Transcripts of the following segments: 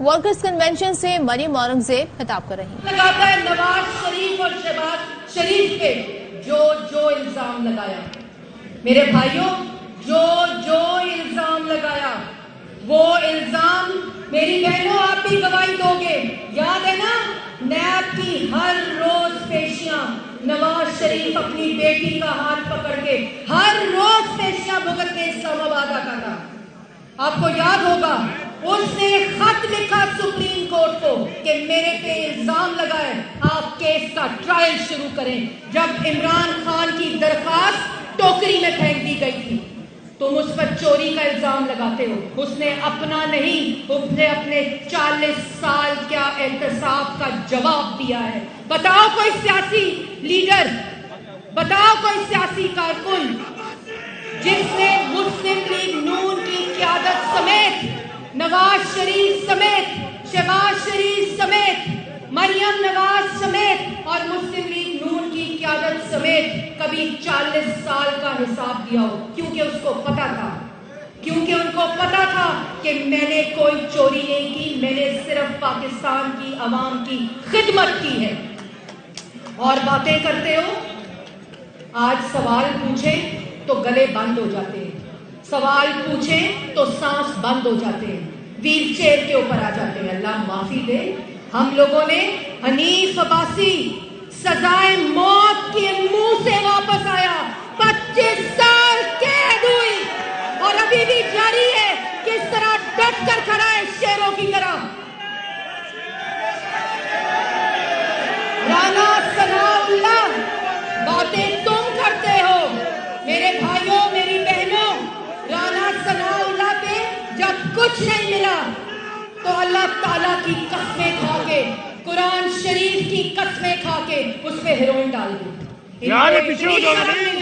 Workers convention سے مریم اورنگزیب خطاب کر رہی ہیں۔ لگاتا ہے نواز شریف اور شہباز شریف پہ جو الزام لگایا، میرے بھائیوں، جو الزام لگایا وہ الزام، میری بہنوں آپ بھی گواہی دو گے، یاد ہے نا نیب کی ہر روز پیشیاں نواز شریف اپنی بیٹی کا ہاتھ پکڑ کے ہر روز پیشیاں بھگت کے اسلام آباد آتا تھا۔ آپ کو یاد ہوگا اس نے خط لکھا سپریم کورٹ کو کہ میرے پہ الزام لگائے، آپ کیس کا ٹرائل شروع کریں۔ جب عمران خان کی درخواست ٹوکری میں پھینک دی گئی تھی، تم اس پر چوری کا الزام لگاتے ہو۔ اس نے اپنا نہیں، اس نے اپنے 40 سال کیا احتساب کا جواب دیا ہے۔ بتاؤ کوئی سیاسی لیڈر، بتاؤ کوئی سیاسی کارکن جس نے مسلم لیگ نون کی قیادت سمیت، نواز شریف سمیت، شہباز شریف سمیت، مریم نواز سمیت اور مسلم لیگ نون کی قیادت سمیت کبھی 40 سال کا حساب دیا ہو؟ کیونکہ اس کو پتا تھا، کیونکہ ان کو پتا تھا کہ میں نے کوئی چوری نہیں کی، میں نے صرف پاکستان کی عوام کی خدمت کی ہے۔ اور باتیں کرتے ہو، آج سوال پوچھیں تو گلے بند ہو جاتے ہیں، سوال پوچھیں تو سانس بند ہو جاتے ہیں، ویل چیئر کے اوپر آ جاتے ہیں۔ اللہ معافی دے، ہم لوگوں نے حنیف عباسی سزائے موت کے منہ سے واپس آیا، 25 سال قید ہوئی اور ابھی بھی جاری ہے، کس طرح ڈٹ کر کھڑا ہے شیروں کی طرح۔ رانا ثناءاللہ، باتیں تم کرتے ہو، میرے بھائیوں میری بہنوں، رانا ثناءاللہ پہ جب کچھ نہیں ملا تو اللہ تعالیٰ کی قسمیں کھا کے، قرآن شریف کی قسمیں کھا کے اس پہ ہیروئن ڈال دی۔ نہیں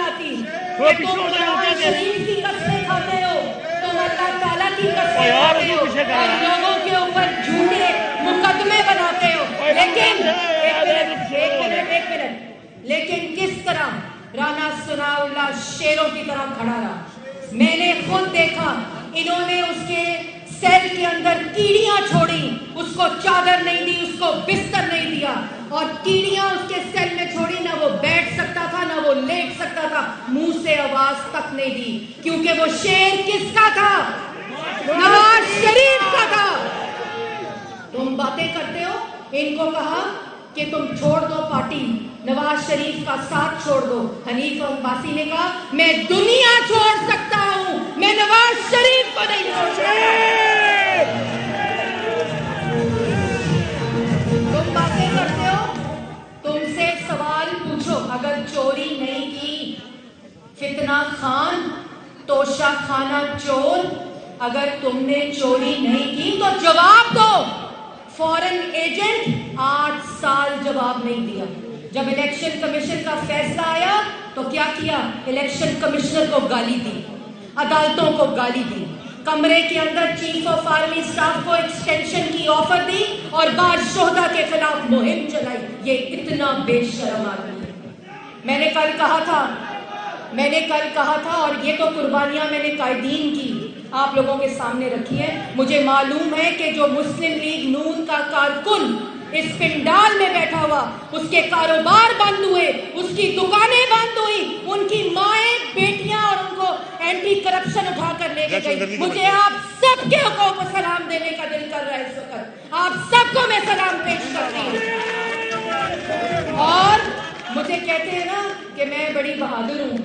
آتی کہ تم قرآن شریف کی قسمیں کھاتے ہو، تم اللہ تعالیٰ کی قسمیں کھاتے ہو اور لوگوں کے اوپر جھوٹے مقدمے بناتے ہو۔ لیکن ایک منٹ، لیکن کس طرح رانا ثناءاللہ شیروں کی طرح کھڑا رہا۔ میں نے خود دیکھا، انہوں نے اس کے سیل کے اندر کیڑیاں چھوڑی، اس کو چادر نہیں دی، اس کو بستر نہیں دیا، اور کیڑیاں اس کے سیل میں چھوڑی، نہ وہ بیٹھ سکتا تھا نہ وہ لیٹ سکتا تھا، منہ سے آواز تک نہیں دی، کیونکہ وہ شیر کس کا تھا؟ نواز شریف کا تھا۔ تم باتیں کرتے ہو، ان کو کہا کہ تم چھوڑ دو پارٹی، نواز شریف کا ساتھ چھوڑ دو۔ حنیف عباسی نے کہا میں دنیا چھوڑ سکتا ہوں، میں نواز شریف کو نہیں چھوڑ سکتا۔ تم باتیں کرتے ہو، تم سے سوال پوچھو، اگر چوری نہیں کی، فتنہ خان، توشہ خانہ چور، اگر تم نے چوری نہیں کی تو جواب دو۔ فورن ایجنٹ 8 سال جواب نہیں دیا۔ جب الیکشن کمیشن کا فیصلہ آیا تو کیا کیا؟ الیکشن کمشنر کو گالی دی، عدالتوں کو گالی دی، کمرے کے اندر چیف آف آرمی اسٹاف کو ایکسٹینشن کی آفر دی اور بعض شہداء کے خلاف مہم چلائی۔ یہ اتنا بے شرم آدمی ہے۔ میں نے کل کہا تھا اور یہ تو قربانیاں میں نے قائدین کی آپ لوگوں کے سامنے رکھی ہے۔ مجھے معلوم ہے کہ جو مسلم لیگ نون کا کارکن اس پنڈال میں بیٹھا ہوا، اس کے کاروبار بند ہوئے، اس کی دکانیں بند ہوئی، ان کی مائیں بیٹیاں اور ان کو اینٹی کرپشن اٹھا کر لے کے گئی۔ مجھے آپ سب کے حقوق کو سلام دینے کا دل کر رہا ہے اس وقت، آپ سب کو میں سلام پیش کرتی ہوں۔ اور مجھے کہتے ہیں نا کہ میں بڑی بہادر ہوں،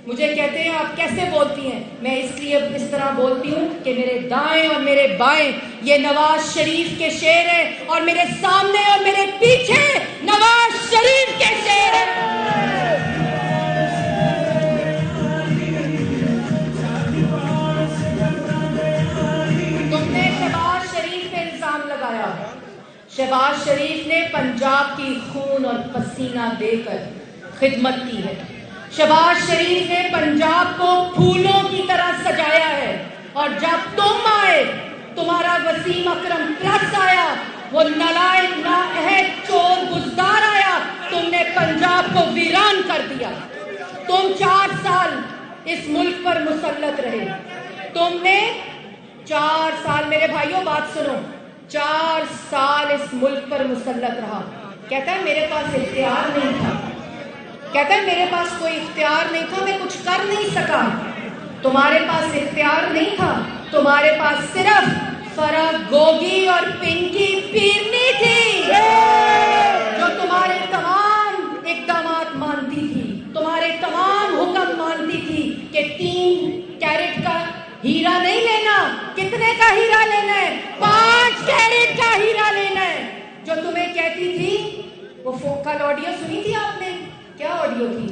مجھے کہتے ہیں آپ کیسے بولتی ہیں، میں اس لیے اس طرح بولتی ہوں کہ میرے دائیں اور میرے بائیں یہ نواز شریف کے شعر ہیں، اور میرے سامنے اور میرے پیچھے نواز شریف کے شعر ہیں۔ تم نے شہباز شریف پہ الزام لگایا، شہباز شریف نے پنجاب کی خون اور پسینہ دے کر خدمت کی ہے، شہباز شریف نے پنجاب کو پھولوں کی طرح سجایا ہے، اور جب تم آئے، تمہارا وسیم اکرم پلس آیا، وہ نالائق نااہل چور بزدار آیا، تم نے پنجاب کو ویران کر دیا۔ تم 4 سال اس ملک پر مسلط رہے، تم نے 4 سال، میرے بھائیوں بات سنو، 4 اس ملک پر مسلط رہا. کہتا ہے میرے پاس اختیار نہیں تھا. کہتا ہے میرے پاس کوئی اختیار نہیں تھا, میں کچھ کر نہیں سکا. تمہارے پاس اختیار نہیں تھا, تمہارے پاس صرف فراگوگی اور پنکی پیرنی تھی جو تمہارے تمام اقدامات مانتی تھی, تمہارے تمام حکم مانتی تھی کہ 3 کیرٹ کا ہیرا نہیں لینا. کتنے کا ہیرا لینا ہے؟ 5 کیرٹ کا ہیرا لینا ہے. جو تمہیں کہتی تھی, وہ کل آڈیو سنی تھی آپ نے؟ کیا آڈیو تھی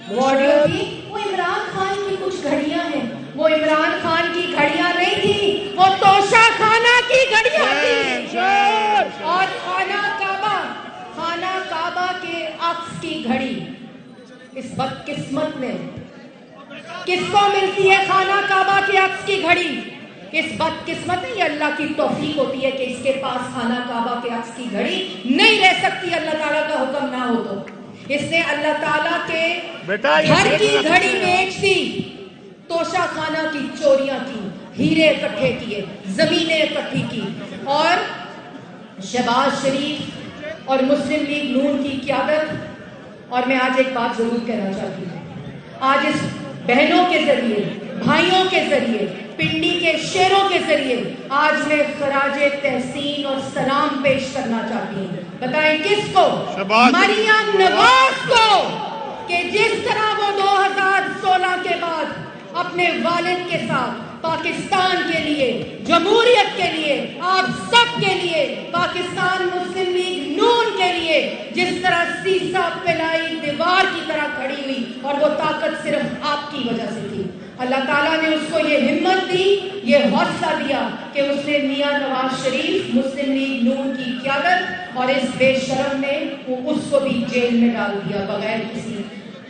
وہ؟ آڈیو تھی وہ عمران خان کی کچھ گھڑیاں ہیں. وہ عمران خان کی گھڑیاں نہیں تھی, وہ توشہ خانہ کی گھڑیاں تھی. اور خانہ کعبہ کے عکس کی گھڑی اس بدقسمت میں کس کو ملتی ہے؟ خانہ کعبہ کے عکس کی گھڑی اس بدقسمت میں. یہ اللہ کی توفیق ہوتی ہے کہ اس کے پاس خانہ کعبہ کے عکس کی گھڑی نہیں رہ سکتی, اللہ تعالیٰ کا حکم نہ ہو تو. اس نے اللہ تعالیٰ کے گھر کی گھڑی بیچ دی, توشہ خانہ کی چوریاں کی, ہیرے اکٹھے کیے, زمینیں اکٹھی کی. اور شہباز شریف اور مسلم لیگ نون کی قیادت. اور میں آج ایک بات ضرور کہنا چاہتی ہوں, آج اس بہنوں کے ذریعے, بھائیوں کے ذریعے, پنڈی کے شیروں کے ذریعے آج میں خراج تحسین اور سلام پیش کرنا چاہتی ہوں. بتائیں کس کو؟ مریم نواز کو, کہ جس طرح وہ 2016 کے بعد اپنے والد کے ساتھ پاکستان کے لیے, جمہوریت کے لیے, آپ سب کے لیے, پاکستان مسلم لیگ نون کے لیے جس طرح سیسا پلائی دیوار کی طرح کھڑی ہوئی, اور وہ طاقت صرف آپ کی وجہ سے تھی. اللہ تعالیٰ نے اس کو یہ ہمت دی, یہ حوصلہ دیا کہ اس نے میاں نواز شریف, مسلم لیگ نون کی قیادت اور اس بے شرم نے اس کو بھی جیل میں ڈال دیا بغیر کسی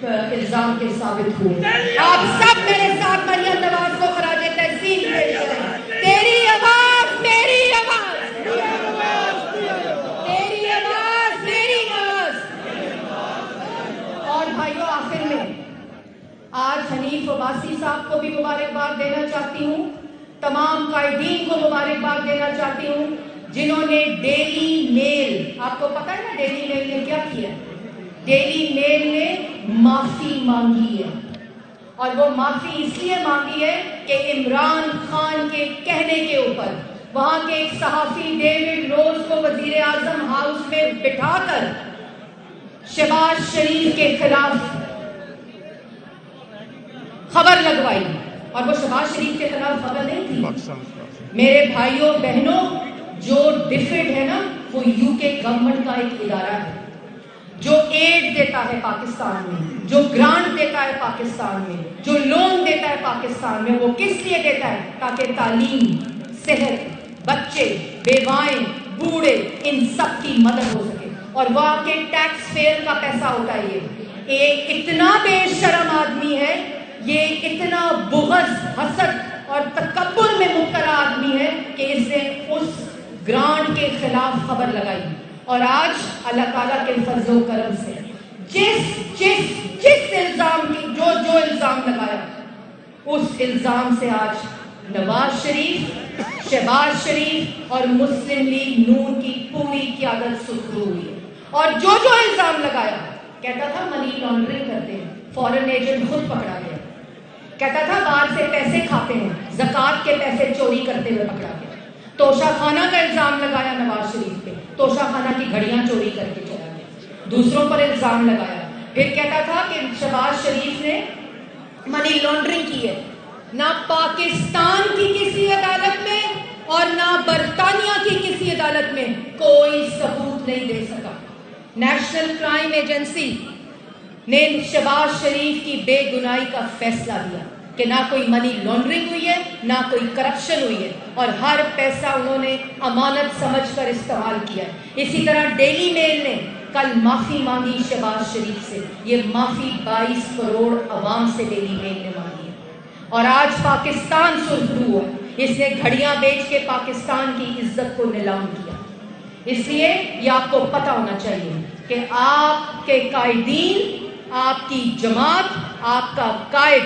الزام کے ثابت ہوئے. آپ سب میرے ساتھ مریم نواز کو خراج تحسین پیش کریں. تیری آواز میری آواز, تیری آواز میری آواز. اور بھائیوں, آخر میں آج حنیف عباسی صاحب کو بھی مبارکباد دینا چاہتی ہوں, تمام قائدین کو مبارکباد دینا چاہتی ہوں جنہوں نے ڈیلی میل, آپ کو پتہ ہے نا ڈیلی میل نے کیا کیا؟ ڈیلی میل نے معافی مانگی ہے, اور وہ معافی اس لیے مانگی ہے کہ عمران خان کے کہنے کے اوپر وہاں کے ایک صحافی ڈیوڈ روز کو وزیر اعظم ہاؤس میں بٹھا کر شہباز شریف کے خلاف خبر لگوائی, اور وہ شہباز شریف کے خلاف خبر نہیں تھی. میرے بھائیوں بہنوں, جو ڈیفڈ ہے نا, وہ یو کے گورنمنٹ کا ایک ادارہ ہے جو ایڈ دیتا ہے پاکستان میں, جو گرانٹ دیتا ہے پاکستان میں, جو لون دیتا ہے پاکستان میں. وہ کس لیے دیتا ہے؟ تاکہ تعلیم, صحت, بچے, بیوائیں, بوڑھے, ان سب کی مدد ہو سکے. اور وہ آپ کے ٹیکس فیئر کا پیسہ ہوتا ہے. یہ اتنا بے شرم آدمی ہے, یہ اتنا بغض, حسد اور تکبر میں مبتلا آدمی ہے کہ اس نے اس گرانٹ کے خلاف خبر لگائی. اور آج اللہ تعالیٰ کے فضل و کرم سے جس الزام کی جو الزام لگایا, اس الزام سے آج نواز شریف, شہباز شریف اور مسلم لیگ نون کی پوری قیادت سرخرو ہوئی. اور جو الزام لگایا, کہتا تھا منی لانڈرنگ کرتے ہیں, فورن ایجنٹ خود پکڑا گیا. کہتا تھا باہر سے پیسے کھاتے ہیں, زکوٰۃ کے پیسے چوری کرتے ہوئے پکڑا گیا. توشہ خانہ کا الزام لگایا نواز شریف پہ, توشہ خانہ کی گھڑیاں چوری کر کے چلا گیا. دوسروں پر الزام لگایا. پھر کہتا تھا کہ شہباز شریف نے منی لانڈرنگ کی ہے. نہ پاکستان کی کسی عدالت میں اور نہ برطانیہ کی کسی عدالت میں کوئی ثبوت نہیں دے سکا. نیشنل کرائم ایجنسی نے شہباز شریف کی بے گناہی کا فیصلہ دیا کہ نہ کوئی منی لانڈرنگ ہوئی ہے, نہ کوئی کرپشن ہوئی ہے, اور ہر پیسہ انہوں نے امانت سمجھ کر استعمال کیا. اسی طرح ڈیلی میل نے کل معافی مانگی شہباز شریف سے. یہ معافی 22 کروڑ عوام سے ڈیلی میل نے مانگی ہے. اور آج پاکستان سرخرو ہوا, اس نے گھڑیاں بیچ کے پاکستان کی عزت کو نیلام کیا. اس لیے یہ آپ کو پتہ ہونا چاہیے کہ آپ کے قائدین, آپ کی جماعت, آپ کا قائد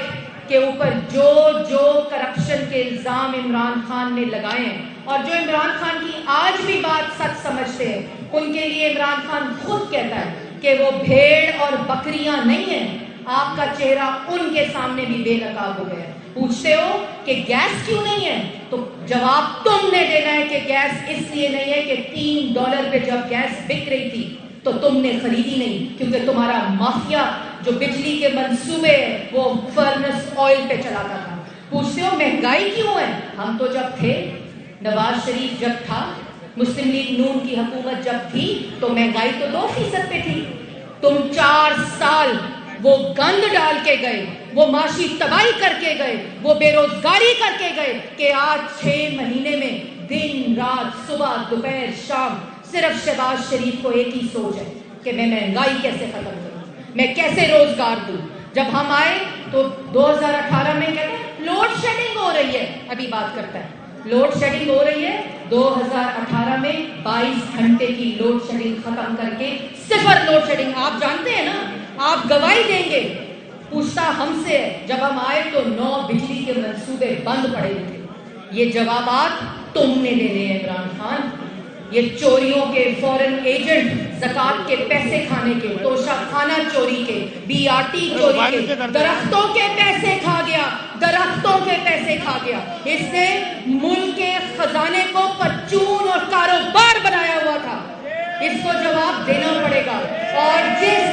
کے اوپر جو کرپشن کے الزام عمران خان نے لگائے ہیں, اور جو عمران خان کی آج بھی بات بات سچ سمجھتے ہیں ان کے لیے عمران خان خود کہتا ہے کہ وہ بھیڑ اور بکریاں نہیں ہیں. آپ کا چہرہ ان کے سامنے بھی بے نقاب ہو گیا. پوچھتے ہو کہ گیس کیوں نہیں ہے, تو جواب تم نے دینا ہے کہ گیس اس لیے نہیں ہے کہ $3 پہ جب گیس بک رہی تھی تو تم نے خریدی نہیں, کیونکہ تمہارا مافیا جو بجلی کے منصوبے وہ فرنس آئل پہ چلاتا تھا. پوچھتے ہو مہنگائی کیوں ہے, ہم تو جب تھے, نواز شریف جب تھا, مسلم لیگ نون کی حکومت جب تھی تو مہنگائی تو 2% پہ تھی. تم 4 سال وہ گند ڈال کے گئے, وہ معاشی تباہی کر کے گئے, وہ بے روزگاری کر کے گئے کہ آج 6 مہینے میں دن رات صبح دوپہر شام صرف شہباز شریف کو ایک ہی سوچ ہے کہ میں مہنگائی کیسے ختم کروں, میں کیسے روزگار دوں. جب ہم آئے تو 2018 میں کہتے ہیں لوڈ شیڈنگ ہو رہی ہے, ابھی بات کرتا ہے لوڈ شیڈنگ ہو رہی ہے. 2018 میں 22 گھنٹے کی لوڈ شیڈنگ ختم کر کے 0 لوڈ شیڈنگ. آپ جانتے ہیں نا, آپ گواہی دیں گے. پوچھتا ہم سے ہے, جب ہم آئے تو 9 بجلی کے منصوبے بند پڑے تھے. یہ جوابات تم نے دینے ہیں عمران خان. یہ چوریوں کے فورن ایجنٹ, زکات کے پیسے کھانے کے, توشہ خانہ چوری کے, BRT چوری کے, درختوں کے پیسے کھا گیا, درختوں کے پیسے کھا گیا. اس نے ملک کے خزانے کو پرچون اور کاروبار بنایا ہوا تھا. اس کو جواب دینا پڑے گا. اور جس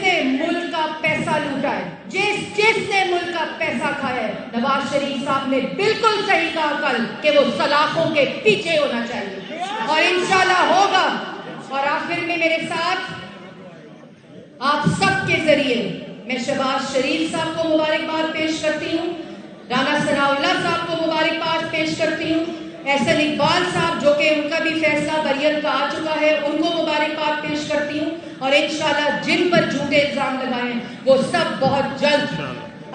نے ملک کا پیسہ لوٹا ہے, جس نے ملک کا پیسہ کھایا ہے, نواز شریف صاحب نے بالکل صحیح کہا کل کہ وہ سلاخوں کے پیچھے ہونا چاہیے, اور انشاءاللہ ہوگا. اور آخر میں میرے ساتھ آپ سب کے ذریعے میں شہباز شریف صاحب کو مبارکباد پیش کرتی ہوں, رانا ثناء اللہ صاحب کو مبارکباد پیش کرتی ہوں, احسن اقبال صاحب جو کہ ان کا بھی فیصلہ بریت کا آ چکا ہے ان کو مبارکباد پیش کرتی ہوں. اور انشاءاللہ جن پر جھوٹے الزام لگائے ہیں وہ سب بہت جلد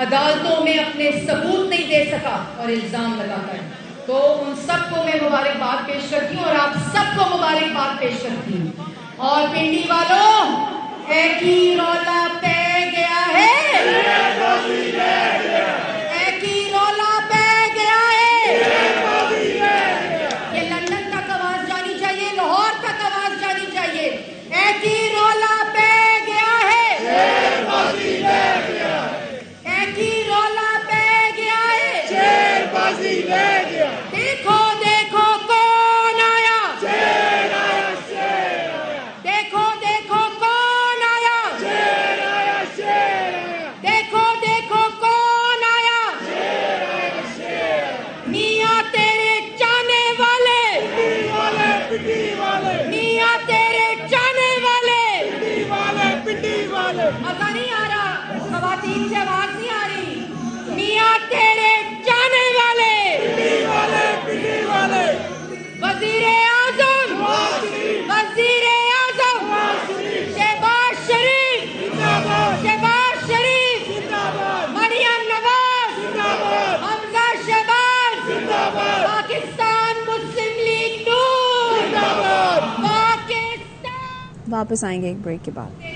عدالتوں میں اپنے ثبوت نہیں دے سکا اور الزام لگاتا ہے, تو ان سب کو میں مبارکباد پیش کرتی ہوں اور آپ سب کو مبارکباد پیش کرتی ہوں. اور پنڈی والوں, ایک ہی رولا پہ گیا ہے, ایک ہی رولا پہ گیا ہے. یہ لندن تک آواز جانی چاہیے, لاہور تک آواز جانی چاہیے. ایک ہی رولا پہ گیا ہے, ایک ہی رولا پہ گیا ہے. دیکھو دیکھو کون آیا, دیکھو دیکھو کون آیا, دیکھو دیکھو کون آیا. میاں تیرے چاہنے والے, میاں تیرے چاہنے والے. مزہ نہیں آ رہا, خواتین سے آواز نہیں آ رہی. میاں تیرے چاہنے والے, وزیر اعظم, وزیر اعظم شہباز شریف, شہباز شریف, مریم نواز, حمزہ شہباز, پاکستان مسلم لیگ نون, پاکستان. واپس آئیں گے ایک بریک کے بعد.